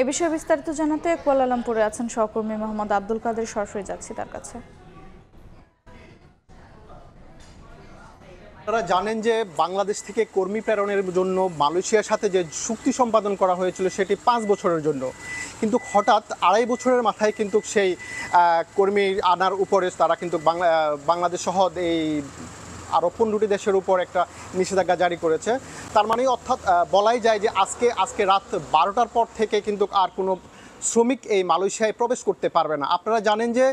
এ বিষয়ে বিস্তারিত জানাতে কুয়ালালামপুরে আছেন সহকর্মী মোহাম্মদ আব্দুল কাদের, সরাসরি যাচ্ছি তার কাছে। আপনারা জানেন যে বাংলাদেশ থেকে কর্মী প্রেরণের জন্য মালয়েশিয়ার সাথে যে চুক্তি সম্পাদন করা হয়েছিল সেটি ৫ বছরের জন্য, কিন্তু হঠাৎ ২.৫ বছরের মাথায় কিন্তু সেই কর্মী আনার উপরে তারা কিন্তু বাংলাদেশ সহ এই আরও ১৫টি দেশের উপর একটা নিষেধাজ্ঞা জারি করেছে। তার মানে অর্থাৎ বলাই যায় যে আজকে রাত ১২টার পর থেকে কিন্তু আর কোনো শ্রমিক এই মালয়েশিয়ায় প্রবেশ করতে পারবে না। আপনারা জানেন যে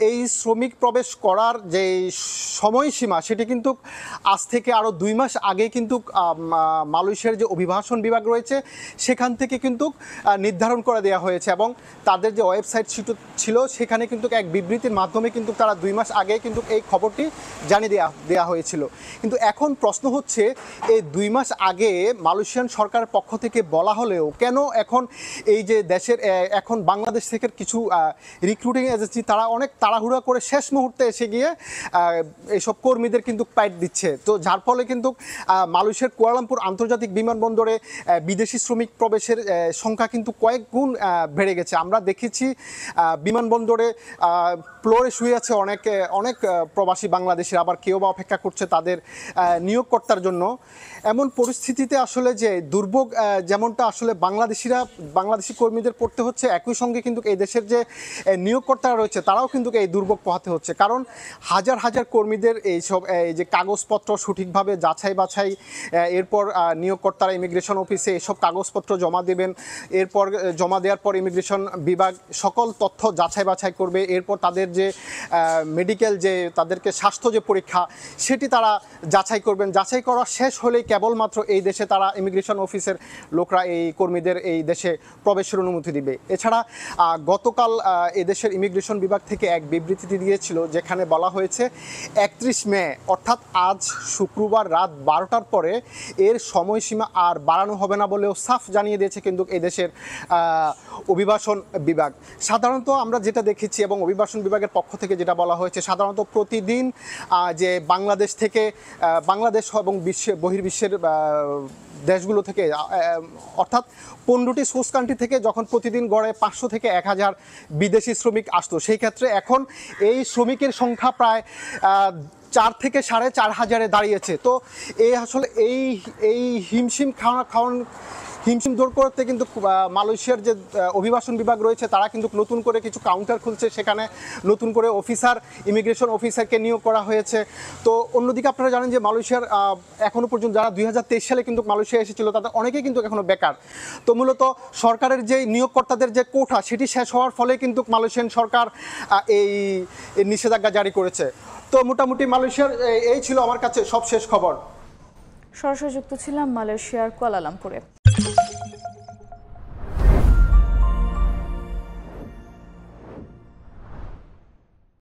এই শ্রমিক প্রবেশ করার যে সময়সীমা সেটি কিন্তু আজ থেকে আরও ২ মাস আগে কিন্তু মালয়েশিয়ার যে অভিবাসন বিভাগ রয়েছে সেখান থেকে কিন্তু নির্ধারণ করে দেওয়া হয়েছে এবং তাদের যে ওয়েবসাইট ছিল সেখানে কিন্তু এক বিবৃতির মাধ্যমে কিন্তু তারা ২ মাস আগে কিন্তু এই খবরটি জানিয়ে দেওয়া হয়েছিল। কিন্তু এখন প্রশ্ন হচ্ছে এই ২ মাস আগে মালয়েশিয়ান সরকারের পক্ষ থেকে বলা হলেও কেন এখন এই যে দেশের এখন বাংলাদেশ থেকে কিছু রিক্রুটিং এজেন্সি তারা অনেক তাড়াহুড়া করে শেষ মুহূর্তে এসে গিয়ে এইসব কর্মীদের কিন্তু পাইট দিচ্ছে, তো যার ফলে কিন্তু মালয়েশিয়ার কুয়ালালামপুর আন্তর্জাতিক বিমানবন্দরে বিদেশি শ্রমিক প্রবেশের সংখ্যা কিন্তু কয়েক গুণ বেড়ে গেছে। আমরা দেখেছি বিমানবন্দরে ফ্লোরে শুয়ে আছে অনেক প্রবাসী বাংলাদেশের, আবার কেউ বা অপেক্ষা করছে তাদের নিয়োগকর্তার জন্য। এমন পরিস্থিতিতে আসলে যে দুর্ভোগ যেমনটা আসলে বাংলাদেশি কর্মীদের পড়তে হচ্ছে, একই সঙ্গে কিন্তু এই দেশের যে নিয়োগকর্তারা রয়েছে তারাও কিন্তু এই দুর্ভোগ পোহাতে হচ্ছে, কারণ হাজার হাজার কর্মীদের এই যে কাগজপত্র সঠিকভাবে যাচাই বাছাই, এরপর নিয়োগকর্তারা ইমিগ্রেশন অফিসে এসব কাগজপত্র জমা দেবেন, এরপর জমা দেওয়ার পর ইমিগ্রেশন বিভাগ সকল তথ্য যাচাই বাছাই করবে, এরপর তাদের যে মেডিকেল যে তাদেরকে স্বাস্থ্য যে পরীক্ষা সেটি তারা যাচাই করবেন, যাচাই করা শেষ হলেই কেবলমাত্র এই দেশে তারা ইমিগ্রেশন অফিসের লোকরা এই কর্মীদের এই দেশে প্রবেশের অনুমতি দিবে। এছাড়া গতকাল এদেশের ইমিগ্রেশন বিভাগ থেকে এক বিবৃতি দিয়েছিল যেখানে বলা হয়েছে ৩১ মে অর্থাৎ আজ শুক্রবার রাত ১২টার পরে এর সময়সীমা আর বাড়ানো হবে না বলেও সাফ জানিয়ে দিয়েছে কিন্তু এই দেশের অভিবাসন বিভাগ। সাধারণত আমরা যেটা দেখেছি এবং অভিবাসন বিভাগের পক্ষ থেকে যেটা বলা হয়েছে, সাধারণত প্রতিদিন যে বাংলাদেশ থেকে বাংলাদেশ এবং বহির্বিশ্বের দেশগুলো থেকে অর্থাৎ ১৫টি সোর্স কান্ট্রি থেকে যখন প্রতিদিন গড়ে ৫০০ থেকে ১,০০০ বিদেশি শ্রমিক আসতো, সেই ক্ষেত্রে এখন এই শ্রমিকের সংখ্যা প্রায় ৪ থেকে ৪,৫০০ দাঁড়িয়েছে। তো আসলে এই হিমশিম দূর করতে কিন্তু মালয়েশিয়ার যে অভিবাসন বিভাগ রয়েছে তারা কিন্তু নতুন করে কিছু কাউন্টার খুলছে, সেখানে নতুন করে ইমিগ্রেশন অফিসারকে নিয়োগ করা হয়েছে। তো অন্যদিকে আপনারা জানেন যে মালয়েশিয়ার এখনও পর্যন্ত যারা ২০২৩ সালে কিন্তু মালয়েশিয়া এসেছিল তাদের অনেকেই কিন্তু এখনও বেকার। তো মূলত সরকারের যে নিয়োগকর্তাদের যে কোটা সেটি শেষ হওয়ার ফলে কিন্তু মালয়েশিয়ান সরকার এই নিষেধাজ্ঞা জারি করেছে। তো মোটামুটি মালয়েশিয়ার এই ছিল আমার কাছে সব শেষ খবর। সরাসরি যুক্ত ছিলাম মালয়েশিয়ার কুয়ালালামপুরে।